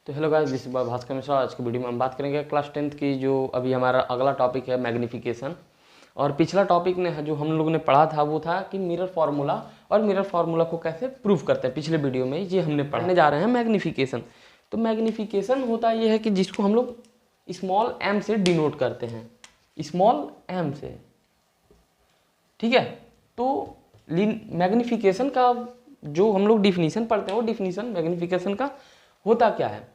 तो hello guys, this is Bhaskar Mishra. आज की वीडियो में हम बात करेंगे क्लास 10th की जो अभी हमारा अगला टॉपिक है मैग्नीफिकेशन। और पिछला टॉपिक ने जो हम लोगों ने पढ़ा था वो था कि मिरर फार्मूला, और मिरर फार्मूला को कैसे प्रूव करते हैं। पिछले वीडियो में ये हमने पढ़ने जा रहे हैं मैग्नीफिकेशन। तो मैग्नीफिकेशन होता ये है कि जिसको हम लोग स्मॉल एम से डिनोट करते हैं, स्मॉल एम से, ठीक है। तो मैग्नीफिकेशन का जो हम लोग डिफिनीशन पढ़ते हैं वो डिफिनीशन मैग्नीफिकेशन का होता क्या है।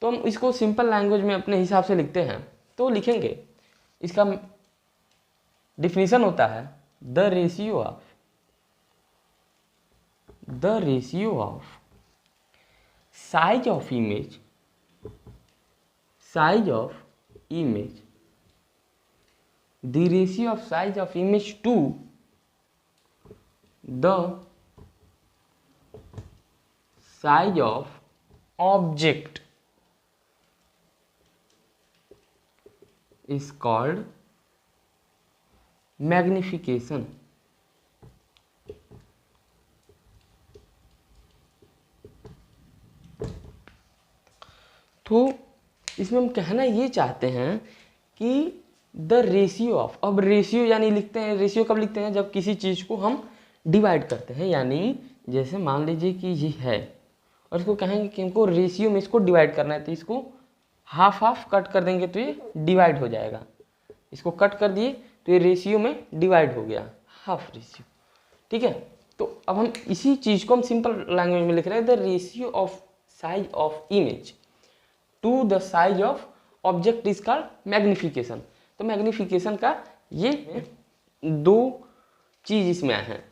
तो हम इसको सिंपल लैंग्वेज में अपने हिसाब से लिखते हैं। तो लिखेंगे, इसका डिफिनीशन होता है the ratio of size of image the ratio of size of image to the size of object is called magnification। तो इसमें हम कहना ये चाहते हैं कि द रेशियो ऑफ, अब रेशियो यानी लिखते हैं, रेशियो कब लिखते हैं जब किसी चीज़ को हम डिवाइड करते हैं। यानी जैसे मान लीजिए कि ये है और इसको कहेंगे कि हमको रेशियो में इसको डिवाइड करना है, तो इसको हाफ हाफ कट कर देंगे तो ये डिवाइड हो जाएगा। इसको कट कर दिए तो ये रेशियो में डिवाइड हो गया, हाफ रेशियो, ठीक है। तो अब हम इसी चीज़ को हम सिंपल लैंग्वेज में लिख रहे हैं, the ratio of size of image to the size of object is called magnification. तो मैग्निफिकेशन का ये दो चीज़ इसमें हैं,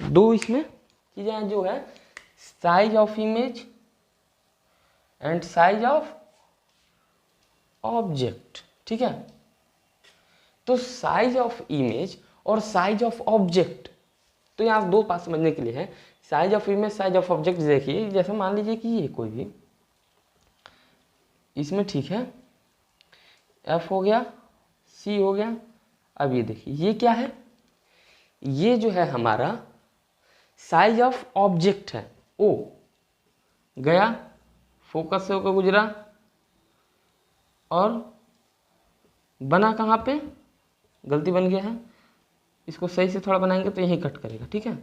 दो इसमें चीज़ें जो है size of image and size of object, ठीक है। तो साइज ऑफ इमेज और साइज ऑफ ऑब्जेक्ट, तो यहाँ दो बात समझने के लिए है। Size of image, size of object, देखिए जैसे मान लीजिए कि ये कोई भी इसमें, ठीक है, एफ हो गया, सी हो गया। अब ये देखिए ये क्या है, ये जो है हमारा साइज ऑफ ऑब्जेक्ट है। ओ गया, फोकस से होकर गुजरा और बना कहाँ पे, गलती बन गया है, इसको सही से थोड़ा बनाएंगे तो यहीं कट करेगा, ठीक है।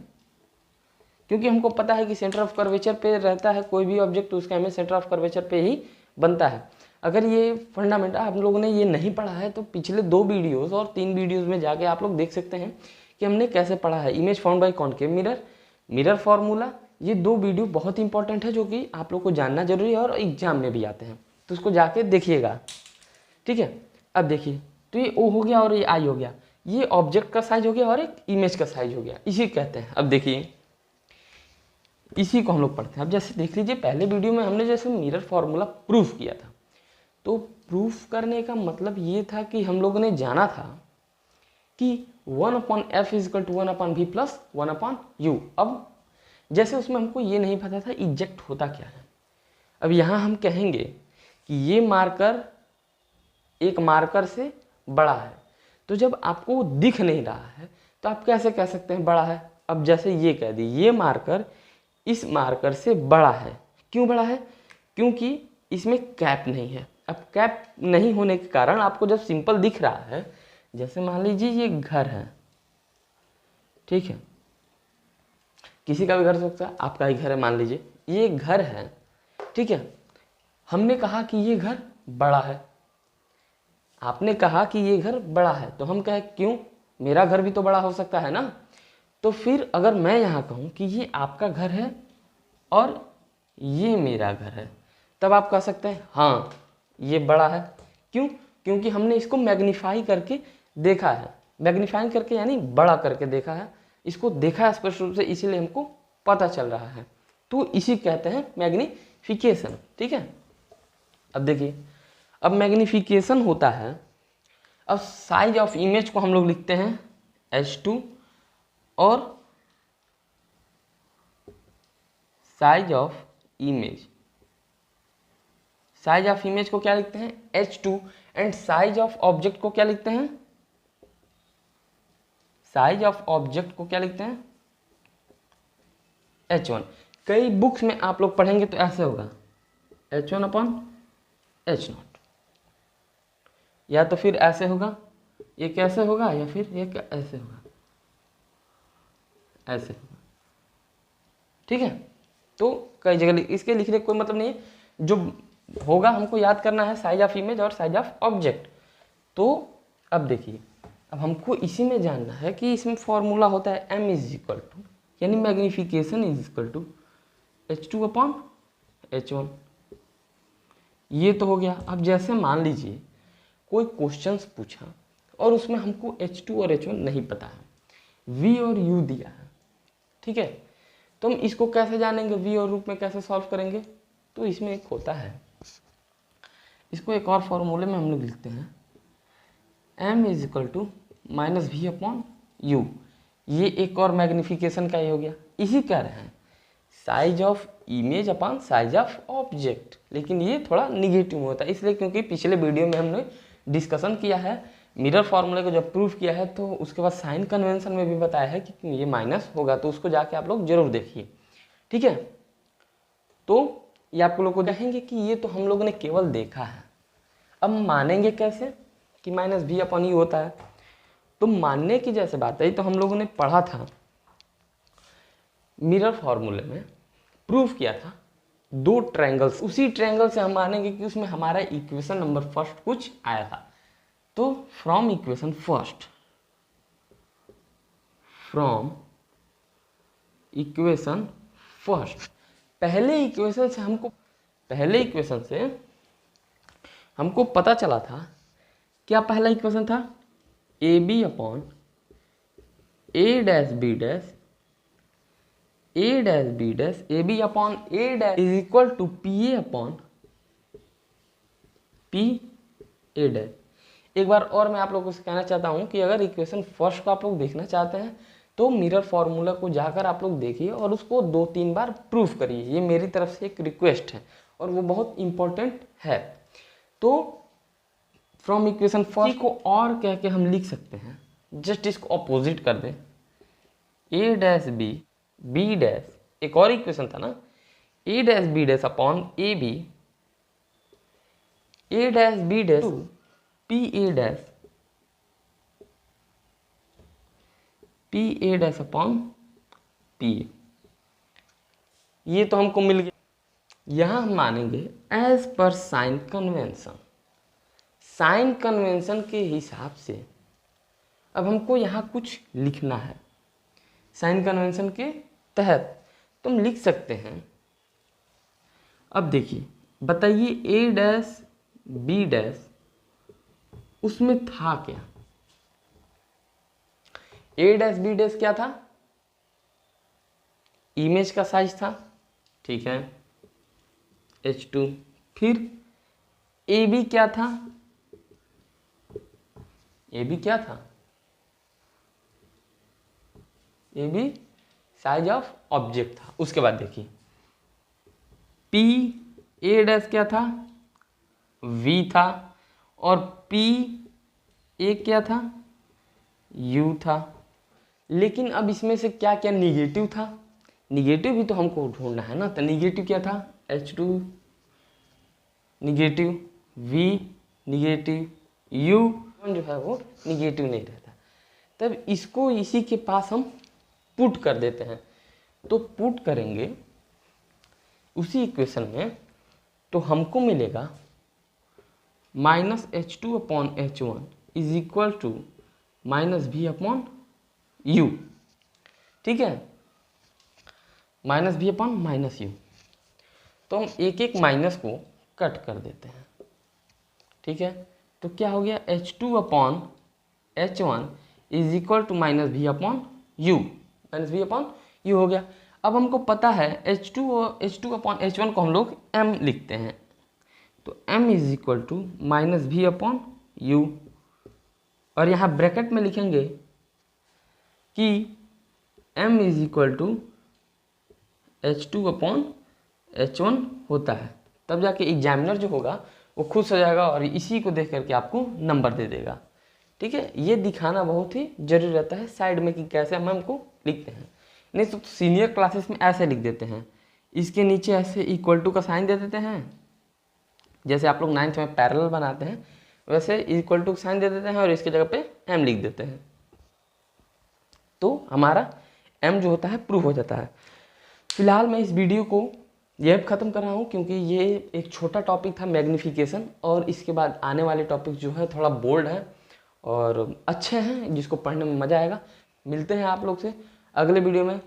क्योंकि हमको पता है कि सेंटर ऑफ कर्वेचर पे रहता है कोई भी ऑब्जेक्ट, तो उसका हमें सेंटर ऑफ कर्वेचर पे ही बनता है। अगर ये फंडामेंटल आप लोगों ने ये नहीं पढ़ा है तो पिछले 2 वीडियोज़ और 3 वीडियोज़ में जाके आप लोग देख सकते हैं कि हमने कैसे पढ़ा है। Image found by concave mirror, mirror formula, ये 2 वीडियो बहुत इंपॉर्टेंट है जो कि आप लोग को जानना जरूरी है और एग्जाम में भी आते हैं, तो उसको जाके देखिएगा, ठीक है। अब देखिए, तो ये ओ हो गया और ये आई हो गया, ये ऑब्जेक्ट का साइज हो गया और एक इमेज का साइज हो गया, इसी कहते हैं। अब देखिए इसी को हम लोग पढ़ते हैं। अब जैसे देख लीजिए पहले वीडियो में हमने जैसे मिरर फार्मूला प्रूफ किया था, तो प्रूफ करने का मतलब ये था कि हम लोगों ने जाना था कि 1/f is equal to 1/v plus 1/u। अब जैसे उसमें हमको ये नहीं पता था एग्जैक्ट होता क्या है। अब यहाँ हम कहेंगे कि ये मार्कर एक मार्कर से बड़ा है, तो जब आपको दिख नहीं रहा है तो आप कैसे कह सकते हैं बड़ा है। अब जैसे ये कह दी ये मार्कर इस मार्कर से बड़ा है, क्यों बड़ा है, क्योंकि इसमें कैप नहीं है। अब कैप नहीं होने के कारण आपको जब सिंपल दिख रहा है, जैसे मान लीजिए ये घर है, ठीक है, किसी का भी घर हो सकता है, आपका ही घर है, मान लीजिए ये घर है, ठीक है। हमने कहा कि ये घर बड़ा है, आपने कहा कि ये घर बड़ा है, तो हम कहें क्यों, मेरा घर भी तो बड़ा हो सकता है ना। तो फिर अगर मैं यहाँ कहूँ कि ये आपका घर है और ये मेरा घर है, तब आप कह सकते हैं हाँ ये बड़ा है। क्यों, क्योंकि हमने इसको मैग्नीफाई करके देखा है, मैग्नीफाई करके यानी बड़ा करके देखा है, इसको देखा है स्पष्ट रूप से, इसीलिए हमको पता चल रहा है। तो इसी कहते हैं मैग्नीफिकेशन, ठीक है। अब देखिए, अब मैग्नीफिकेशन होता है, अब साइज ऑफ इमेज को हम लोग लिखते हैं h2 और size of image, size of image को क्या लिखते हैं h2 and size of object को क्या लिखते हैं, साइज ऑफ ऑब्जेक्ट को क्या लिखते हैं h1। कई बुक्स में आप लोग पढ़ेंगे तो ऐसे होगा H1 अपॉन H0, या तो फिर ऐसे होगा, ये कैसे होगा, या फिर ये ऐसे होगा, ऐसे होगा। ठीक है, तो कई जगह इसके लिखने का कोई मतलब नहीं है, जो होगा हमको याद करना है साइज ऑफ इमेज और साइज ऑफ ऑब्जेक्ट। तो अब देखिए, अब हमको इसी में जानना है कि इसमें फॉर्मूला होता है m इज इक्वल टू, यानी magnification is equal to H2 upon H1। ये तो हो गया। अब जैसे मान लीजिए कोई क्वेश्चंस पूछा और उसमें हमको H2 और H1 नहीं पता है, V और U दिया है, ठीक है, तो हम इसको कैसे जानेंगे, V और रूप में कैसे सॉल्व करेंगे? तो इसमें एक होता है, इसको एक और फॉर्मूले में हम लोग लिखते हैं, m is equal to minus v upon u. ये एक और मैग्निफिकेशन का ही हो गया। इसी कह रहे हैं size of image upon size of object, लेकिन ये थोड़ा निगेटिव में होता है, इसलिए क्योंकि पिछले वीडियो में हमने डिस्कशन किया है मिरर फार्मूले को जब प्रूफ किया है, तो उसके बाद साइन कन्वेंशन में भी बताया है कि ये माइनस होगा, तो उसको जाके आप लोग जरूर देखिए, ठीक है। तो ये आप लोग को कहेंगे कि ये तो हम लोगों ने केवल देखा है, अब मानेंगे कैसे कि माइनस भी अपॉन यू होता है? तो मानने की जैसे बात है, तो हम लोगों ने पढ़ा था मिरर फार्मूले में, प्रूफ किया था दो ट्रायंगल्स, उसी ट्रायंगल से हम मानेंगे कि उसमें हमारा इक्वेशन नंबर फर्स्ट कुछ आया था। तो from equation first, from equation first, पहले इक्वेशन से हमको पता चला था, क्या पहला इक्वेशन था A B upon A dash B dash, A dash B dash, A B upon A dash is equal to P A upon P A dash. एक बार और मैं आप लोगों से कहना चाहता हूं कि अगर इक्वेशन फर्स्ट को आप लोग देखना चाहते हैं तो मिरर फॉर्मूला को जाकर आप लोग देखिए और उसको 2-3 बार प्रूफ करिए। ये मेरी तरफ से एक रिक्वेस्ट है और वो बहुत इंपॉर्टेंट है। तो फ्रॉम इक्वेशन फर्स्ट को और कह के हम लिख सकते हैं, जस्ट इसको अपोजिट कर दें, A dash B B dash, एक और इक्वेशन था ना, A dash B dash upon A B, A dash B dash P A dash, P A dash upon P A. ये तो हमको मिल गया। यहां हम मानेंगे as per sign convention, sign convention के हिसाब से अब हमको यहाँ कुछ लिखना है साइन कन्वेंशन के तहत, तो हम लिख सकते हैं। अब देखिए, बताइए ए डैश बी डैश उसमें था क्या? ए डैश बी डैश क्या था? इमेज का साइज था, ठीक है, H2। फिर ए बी क्या था? ए बी क्या था? A B size of object था। उसके बाद देखिए पी ए डैश क्या था? V था, और पी ए क्या था? U था। लेकिन अब इसमें से क्या क्या निगेटिव था? निगेटिव भी तो हमको ढूंढना है ना, तो निगेटिव क्या था? H2 negative, V negative, U जो है वो निगेटिव नहीं रहता। तब इसको इसी के पास हम पुट कर देते हैं। तो पुट करेंगे उसी इक्वेशन में, तो हमको मिलेगा minus H2 upon H1 is equal to minus V upon U, ठीक है, minus V upon minus U। तो हम एक एक माइनस को कट कर देते हैं, ठीक है। तो क्या हो गया? H2 upon H1 is equal to minus V upon U, minus V upon U हो गया। अब हमको पता है H2 अपॉन H1 को हम लोग M लिखते हैं, तो M is equal to minus V upon U, और यहाँ ब्रैकेट में लिखेंगे कि M is equal to H2 upon H1 होता है। तब जाके एग्जामिनर जो होगा वो खुश हो जाएगा और इसी को देख करके आपको नंबर दे देगा, ठीक है। ये दिखाना बहुत ही जरूरी रहता है साइड में कि कैसे हम हमको लिखते हैं। नहीं तो सीनियर क्लासेस में ऐसे लिख देते हैं, इसके नीचे ऐसे इक्वल टू का साइन दे देते हैं जैसे आप लोग 9th में पैरेलल बनाते हैं वैसे इक्वल टू साइन दे देते हैं और इसके जगह पे m लिख देते हैं, तो हमारा m जो होता है प्रूव हो जाता है। फिलहाल मैं इस वीडियो को ये ख़त्म कर रहा हूँ क्योंकि ये एक छोटा टॉपिक था मैग्नीफिकेशन, और इसके बाद आने वाले टॉपिक जो है थोड़ा बोल्ड है और अच्छे हैं जिसको पढ़ने में मज़ा आएगा। मिलते हैं आप लोग से अगले वीडियो में।